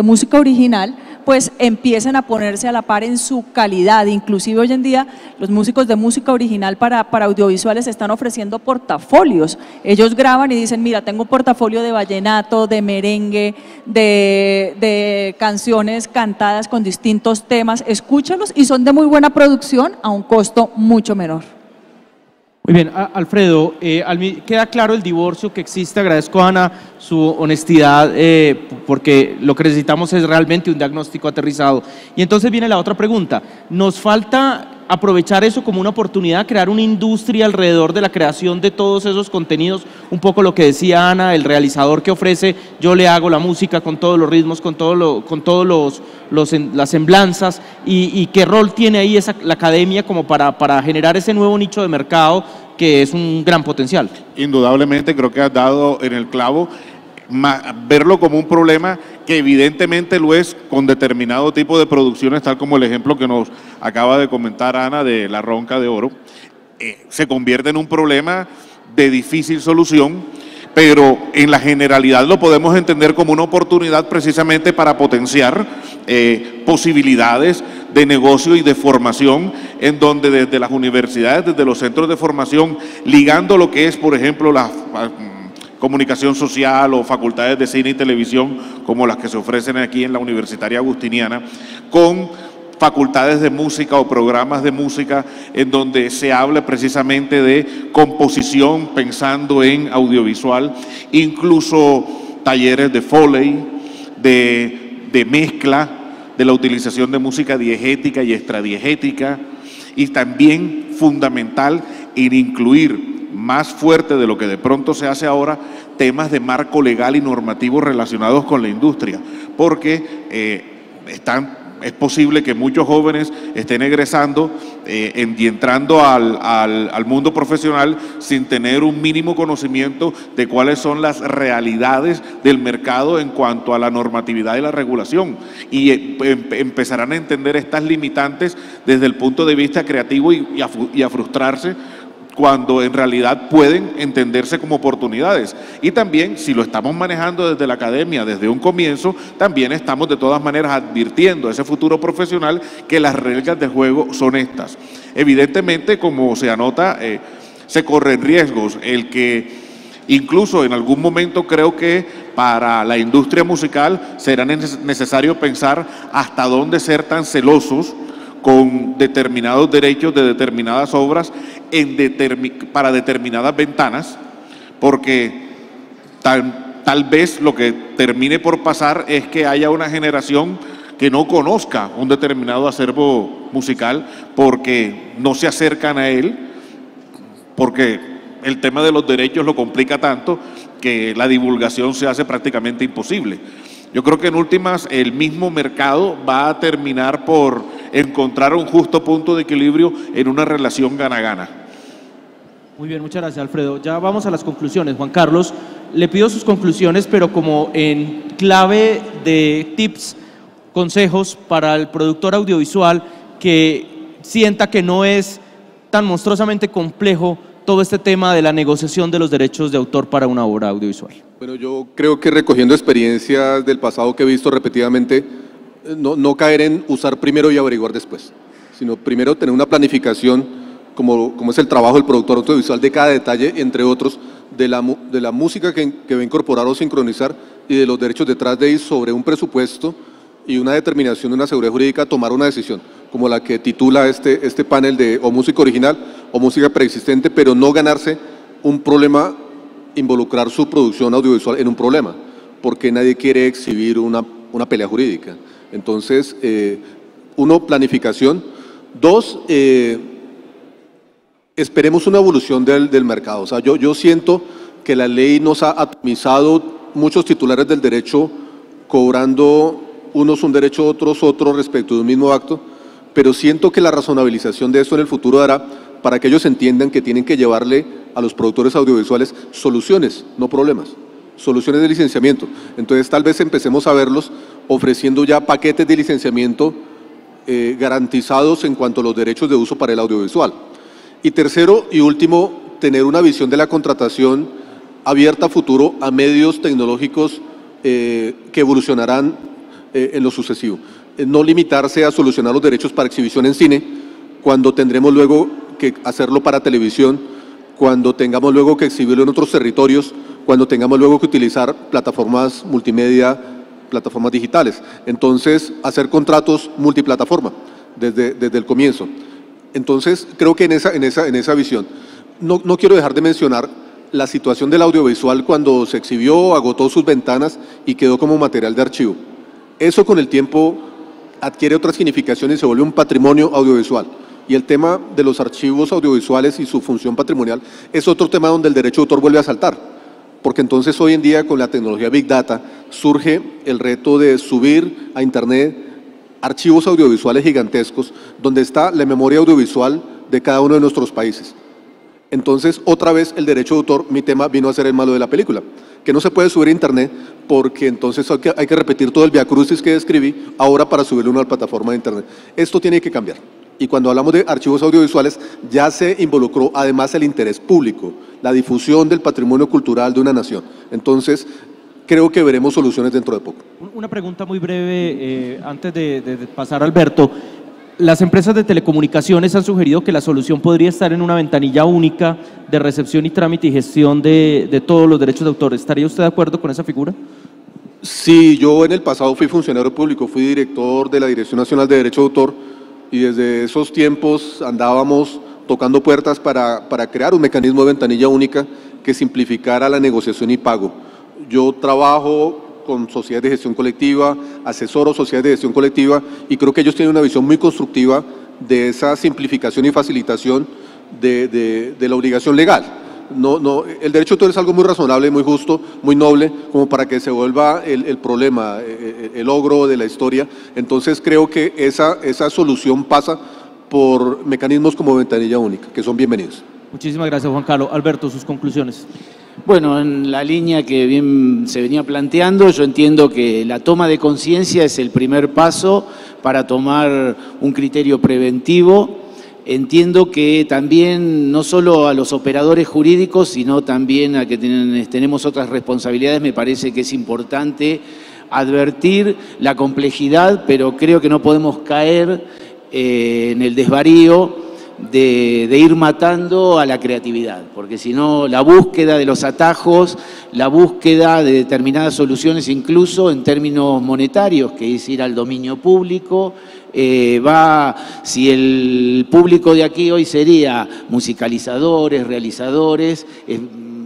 Speaker 4: música original pues empiecen a ponerse a la par en su calidad. Inclusive hoy en día los músicos de música original para audiovisuales están ofreciendo portafolios. Ellos graban y dicen, mira, tengo un portafolio de vallenato, de merengue, de canciones cantadas con distintos temas, escúchalos y son de muy buena producción a un costo mucho menor.
Speaker 1: Muy bien, Alfredo, queda claro el divorcio que existe. Agradezco a Ana su honestidad, porque lo que necesitamos es realmente un diagnóstico aterrizado. Y entonces viene la otra pregunta, ¿nos falta aprovechar eso como una oportunidad, crear una industria alrededor de la creación de todos esos contenidos? Un poco lo que decía Ana, el realizador que ofrece, yo le hago la música con todos los ritmos, con todos las semblanzas, y qué rol tiene ahí la academia como para generar ese nuevo nicho de mercado que es un gran potencial.
Speaker 7: Indudablemente creo que has dado en el clavo, verlo como un problema que evidentemente lo es con determinado tipo de producciones, tal como el ejemplo que nos acaba de comentar Ana de La Ronca de Oro, se convierte en un problema de difícil solución, pero en la generalidad lo podemos entender como una oportunidad precisamente para potenciar posibilidades de negocio y de formación, en donde desde las universidades, desde los centros de formación, ligando lo que es, por ejemplo, la comunicación social o facultades de cine y televisión, como las que se ofrecen aquí en la Universitaria Agustiniana, con facultades de música o programas de música en donde se hable precisamente de composición pensando en audiovisual, incluso talleres de Foley, de mezcla, de la utilización de música diegética y extradiegética, y también fundamental en incluir más fuerte de lo que de pronto se hace ahora temas de marco legal y normativo relacionados con la industria, porque es posible que muchos jóvenes estén egresando y entrando al mundo profesional sin tener un mínimo conocimiento de cuáles son las realidades del mercado en cuanto a la normatividad y la regulación, y empezarán a entender estas limitantes desde el punto de vista creativo y a frustrarse cuando en realidad pueden entenderse como oportunidades. Y también, si lo estamos manejando desde la academia, desde un comienzo, también estamos de todas maneras advirtiendo a ese futuro profesional que las reglas de juego son estas. Evidentemente, como se anota, se corren riesgos. El que incluso en algún momento creo que para la industria musical será necesario pensar hasta dónde ser tan celosos con determinados derechos de determinadas obras para determinadas ventanas, porque tal vez lo que termine por pasar es que haya una generación que no conozca un determinado acervo musical porque no se acercan a él, porque el tema de los derechos lo complica tanto que la divulgación se hace prácticamente imposible. Yo creo que en últimas el mismo mercado va a terminar por encontrar un justo punto de equilibrio en una relación gana-gana.
Speaker 1: Muy bien, muchas gracias, Alfredo. Ya vamos a las conclusiones. Juan Carlos, le pido sus conclusiones, pero como en clave de tips, consejos para el productor audiovisual que sienta que no es tan monstruosamente complejo todo este tema de la negociación de los derechos de autor para una obra audiovisual.
Speaker 5: Bueno, yo creo que recogiendo experiencias del pasado que he visto repetidamente, no caer en usar primero y averiguar después, sino primero tener una planificación, como es el trabajo del productor audiovisual, de cada detalle, entre otros, de la música que va a incorporar o sincronizar y de los derechos detrás de ahí, sobre un presupuesto y una determinación de una seguridad jurídica, tomar una decisión, como la que titula este panel de o música original o música preexistente, pero no ganarse un problema, involucrar su producción audiovisual en un problema, porque nadie quiere exhibir una pelea jurídica. Entonces, uno, planificación. Dos, esperemos una evolución del mercado. O sea, yo siento que la ley nos ha atomizado muchos titulares del derecho, cobrando unos un derecho, otros otro respecto de un mismo acto, pero siento que la razonabilización de esto en el futuro dará para que ellos entiendan que tienen que llevarle a los productores audiovisuales soluciones, no problemas, soluciones de licenciamiento. Entonces tal vez empecemos a verlos ofreciendo ya paquetes de licenciamiento garantizados en cuanto a los derechos de uso para el audiovisual. Y tercero y último, tener una visión de la contratación abierta a futuro a medios tecnológicos que evolucionarán en lo sucesivo. No limitarse a solucionar los derechos para exhibición en cine, cuando tendremos luego que hacerlo para televisión, cuando tengamos luego que exhibirlo en otros territorios, cuando tengamos luego que utilizar plataformas multimedia, plataformas digitales. Entonces, hacer contratos multiplataforma desde el comienzo. Entonces, creo que en esa visión. No quiero dejar de mencionar la situación del audiovisual cuando se exhibió, agotó sus ventanas y quedó como material de archivo. Eso con el tiempo adquiere otra significación y se vuelve un patrimonio audiovisual. Y el tema de los archivos audiovisuales y su función patrimonial es otro tema donde el derecho de autor vuelve a saltar. Porque entonces hoy en día con la tecnología Big Data surge el reto de subir a Internet archivos audiovisuales gigantescos donde está la memoria audiovisual de cada uno de nuestros países. Entonces, otra vez el derecho de autor, mi tema vino a ser el malo de la película, que no se puede subir a Internet porque entonces hay que repetir todo el viacrucis que describí ahora para subirlo a una plataforma de Internet. Esto tiene que cambiar. Y cuando hablamos de archivos audiovisuales, ya se involucró además el interés público, la difusión del patrimonio cultural de una nación. Entonces, creo que veremos soluciones dentro de poco.
Speaker 1: Una pregunta muy breve antes de pasar a Alberto. Las empresas de telecomunicaciones han sugerido que la solución podría estar en una ventanilla única de recepción y trámite y gestión de todos los derechos de autor. ¿Estaría usted de acuerdo con esa figura?
Speaker 5: Sí, yo en el pasado fui funcionario público, fui director de la Dirección Nacional de Derecho de Autor y desde esos tiempos andábamos tocando puertas para crear un mecanismo de ventanilla única que simplificara la negociación y pago. Yo trabajo con sociedades de gestión colectiva, asesoro sociedades de gestión colectiva y creo que ellos tienen una visión muy constructiva de esa simplificación y facilitación de la obligación legal. El derecho de autor es algo muy razonable, muy justo, muy noble, como para que se vuelva el problema, el ogro de la historia. Entonces creo que esa solución pasa por mecanismos como ventanilla única, que son bienvenidos.
Speaker 1: Muchísimas gracias, Juan Carlos. Alberto, sus conclusiones.
Speaker 6: Bueno, en la línea que bien se venía planteando, yo entiendo que la toma de conciencia es el primer paso para tomar un criterio preventivo. Entiendo que también, no solo a los operadores jurídicos, sino también a que tenemos otras responsabilidades, me parece que es importante advertir la complejidad, pero creo que no podemos caer en el desvarío de ir matando a la creatividad, porque si no, la búsqueda de los atajos, la búsqueda de determinadas soluciones, incluso en términos monetarios, que es ir al dominio público, si el público de aquí hoy sería musicalizadores, realizadores,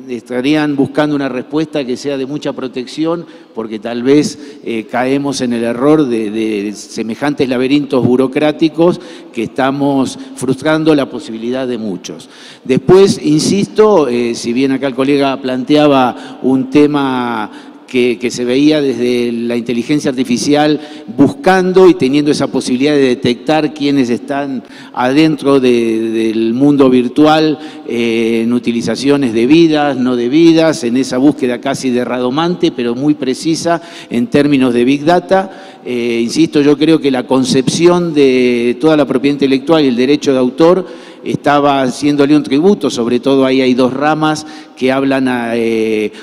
Speaker 6: estarían buscando una respuesta que sea de mucha protección, porque tal vez caemos en el error de semejantes laberintos burocráticos que estamos frustrando la posibilidad de muchos. Después, insisto, si bien acá el colega planteaba un tema que se veía desde la inteligencia artificial buscando y teniendo esa posibilidad de detectar quiénes están adentro del mundo virtual en utilizaciones debidas, no debidas, en esa búsqueda casi de radomante, pero muy precisa en términos de Big Data. Insisto, yo creo que la concepción de toda la propiedad intelectual y el derecho de autor estaba haciéndole un tributo, sobre todo ahí hay dos ramas que hablan,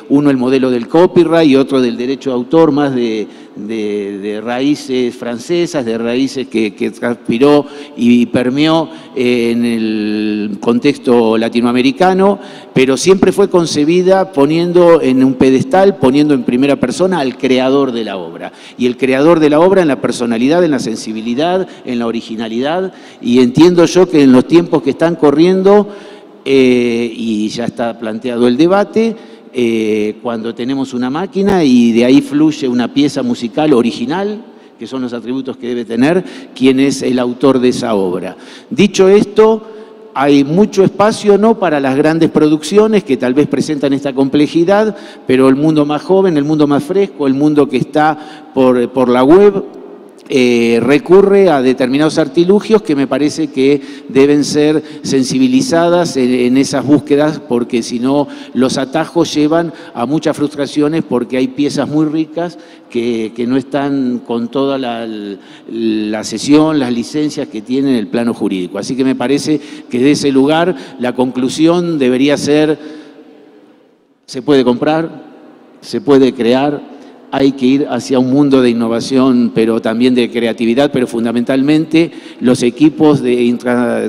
Speaker 6: uno el modelo del copyright y otro del derecho de autor, más de raíces francesas, de raíces que transpiró y permeó en el contexto latinoamericano, pero siempre fue concebida poniendo en un pedestal, poniendo en primera persona al creador de la obra. Y el creador de la obra en la personalidad, en la sensibilidad, en la originalidad, y entiendo yo que en los tiempos que están corriendo, y ya está planteado el debate, cuando tenemos una máquina y de ahí fluye una pieza musical original, que son los atributos que debe tener quien es el autor de esa obra. Dicho esto, hay mucho espacio no para las grandes producciones que tal vez presentan esta complejidad, pero el mundo más joven, el mundo más fresco, el mundo que está por la web, recurre a determinados artilugios que me parece que deben ser sensibilizadas en esas búsquedas, porque si no los atajos llevan a muchas frustraciones, porque hay piezas muy ricas que no están con toda la cesión, las licencias que tienen el plano jurídico. Así que me parece que de ese lugar la conclusión debería ser: se puede comprar, se puede crear. Hay que ir hacia un mundo de innovación, pero también de creatividad, pero fundamentalmente los equipos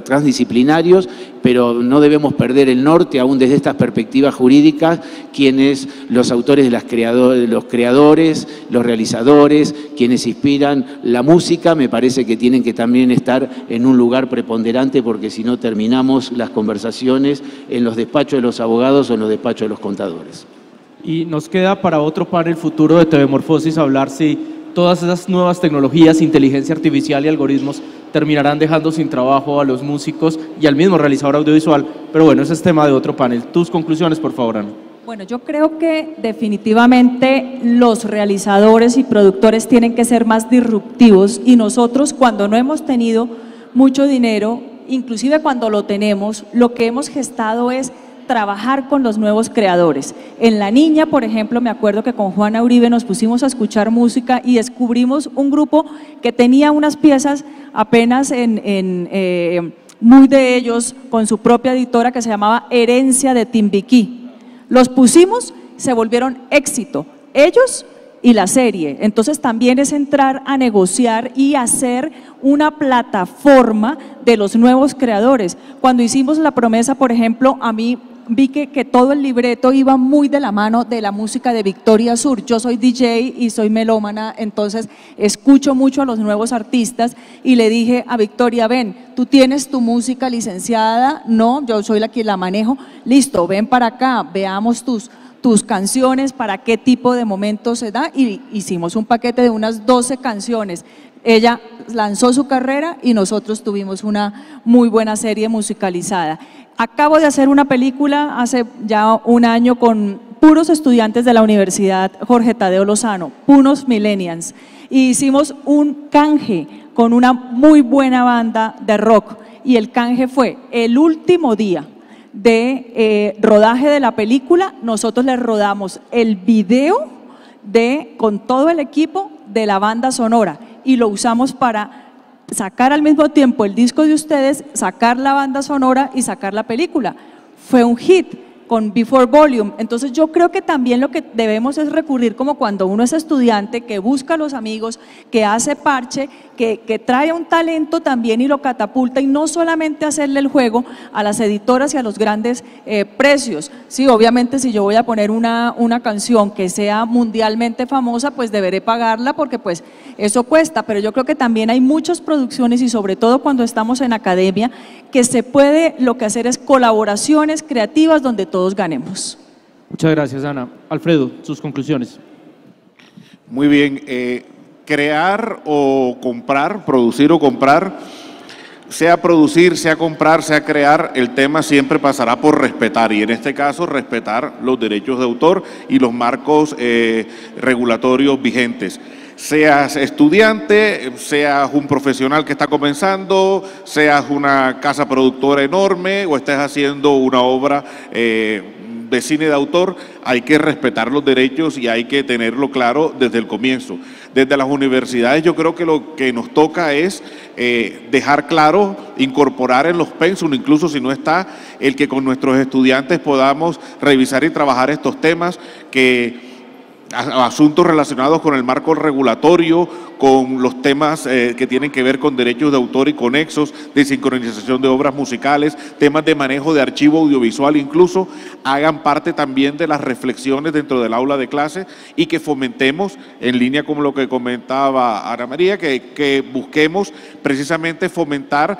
Speaker 6: transdisciplinarios, pero no debemos perder el norte, aún desde estas perspectivas jurídicas, quienes los autores de los creadores, los realizadores, quienes inspiran la música, me parece que tienen que también estar en un lugar preponderante, porque si no terminamos las conversaciones en los despachos de los abogados o en los despachos de los contadores.
Speaker 1: Y nos queda para otro panel futuro de TV Morfosis hablar si todas esas nuevas tecnologías, inteligencia artificial y algoritmos terminarán dejando sin trabajo a los músicos y al mismo realizador audiovisual. Pero bueno, ese es tema de otro panel. Tus conclusiones, por favor, Ana.
Speaker 4: Bueno, yo creo que definitivamente los realizadores y productores tienen que ser más disruptivos, y nosotros, cuando no hemos tenido mucho dinero, inclusive cuando lo tenemos, lo que hemos gestado es trabajar con los nuevos creadores. En La Niña, por ejemplo, me acuerdo que con Juana Uribe nos pusimos a escuchar música y descubrimos un grupo que tenía unas piezas apenas muy de ellos, con su propia editora, que se llamaba Herencia de Timbiquí. Los pusimos, se volvieron éxito, ellos y la serie. Entonces también es entrar a negociar y hacer una plataforma de los nuevos creadores. Cuando hicimos La Promesa, por ejemplo, a mí vi que todo el libreto iba muy de la mano de la música de Victoria Sur. Yo soy DJ y soy melómana, entonces escucho mucho a los nuevos artistas, y le dije a Victoria: ven, tú tienes tu música licenciada, no, yo soy la que la manejo, listo, ven para acá, veamos tus canciones, para qué tipo de momentos se da, y hicimos un paquete de unas 12 canciones. Ella lanzó su carrera y nosotros tuvimos una muy buena serie musicalizada. Acabo de hacer una película hace ya un año con puros estudiantes de la Universidad Jorge Tadeo Lozano, puros millennials, y hicimos un canje con una muy buena banda de rock, y el canje fue el último día de rodaje de la película. Nosotros les rodamos el video con todo el equipo de la banda sonora, y lo usamos para sacar al mismo tiempo el disco de ustedes, sacar la banda sonora y sacar la película. Fue un hit con Before Volume. Entonces yo creo que también lo que debemos es recurrir, como cuando uno es estudiante, que busca a los amigos, que hace parche, que trae un talento también y lo catapulta, y no solamente hacerle el juego a las editoras y a los grandes precios. Sí, obviamente si yo voy a poner una canción que sea mundialmente famosa, pues deberé pagarla, porque pues eso cuesta, pero yo creo que también hay muchas producciones, y sobre todo cuando estamos en academia, que se puede, lo que hacer es colaboraciones creativas donde todos ganemos.
Speaker 1: Muchas gracias, Ana. Alfredo, sus conclusiones.
Speaker 7: Muy bien. Crear o comprar, producir o comprar, sea producir, sea comprar, sea crear, el tema siempre pasará por respetar, y en este caso respetar los derechos de autor y los marcos regulatorios vigentes. Seas estudiante, seas un profesional que está comenzando, seas una casa productora enorme o estés haciendo una obra de cine de autor, hay que respetar los derechos y hay que tenerlo claro desde el comienzo. Desde las universidades yo creo que lo que nos toca es dejar claro, incorporar en los pensum, incluso si no está, el que con nuestros estudiantes podamos revisar y trabajar estos temas, asuntos relacionados con el marco regulatorio, con los temas que tienen que ver con derechos de autor y conexos, de sincronización de obras musicales, temas de manejo de archivo audiovisual, incluso hagan parte también de las reflexiones dentro del aula de clase, y que fomentemos, en línea con lo que comentaba Ana María, que busquemos precisamente fomentar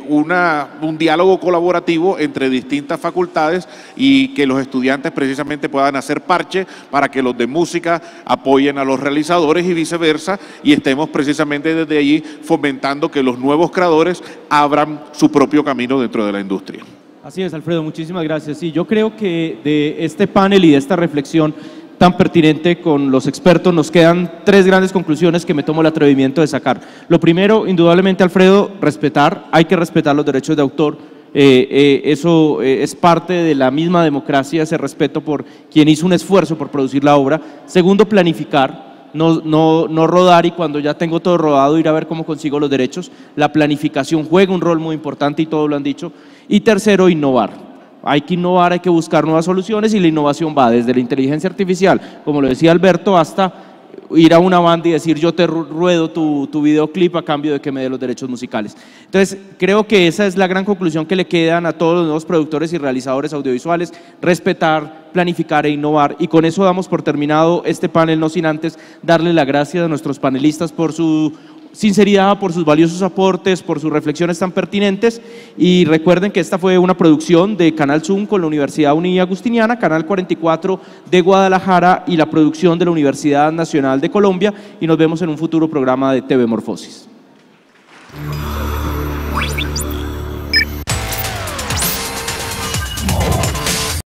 Speaker 7: un diálogo colaborativo entre distintas facultades, y que los estudiantes precisamente puedan hacer parche para que los de música apoyen a los realizadores y viceversa, y estemos precisamente desde allí fomentando que los nuevos creadores abran su propio camino dentro de la industria.
Speaker 1: Así es, Alfredo, muchísimas gracias. Sí, yo creo que de este panel y de esta reflexión tan pertinente con los expertos, nos quedan 3 grandes conclusiones que me tomo el atrevimiento de sacar. Lo primero, indudablemente, Alfredo, respetar, hay que respetar los derechos de autor. Eso es parte de la misma democracia, ese respeto por quien hizo un esfuerzo por producir la obra. Segundo, planificar, no rodar y cuando ya tengo todo rodado ir a ver cómo consigo los derechos. La planificación juega un rol muy importante y todos lo han dicho. Y tercero, innovar. Hay que innovar, hay que buscar nuevas soluciones y la innovación va desde la inteligencia artificial, como lo decía Alberto, hasta ir a una banda y decir yo te ruedo tu videoclip a cambio de que me dé los derechos musicales. Entonces creo que esa es la gran conclusión que le quedan a todos los nuevos productores y realizadores audiovisuales: respetar, planificar e innovar. Y con eso damos por terminado este panel, no sin antes darle las gracias a nuestros panelistas por su sinceridad, por sus valiosos aportes, por sus reflexiones tan pertinentes, y recuerden que esta fue una producción de Canal Zoom con la Universidad Unida Agustiniana, Canal 44 de Guadalajara y la producción de la Universidad Nacional de Colombia, y nos vemos en un futuro programa de TV Morfosis.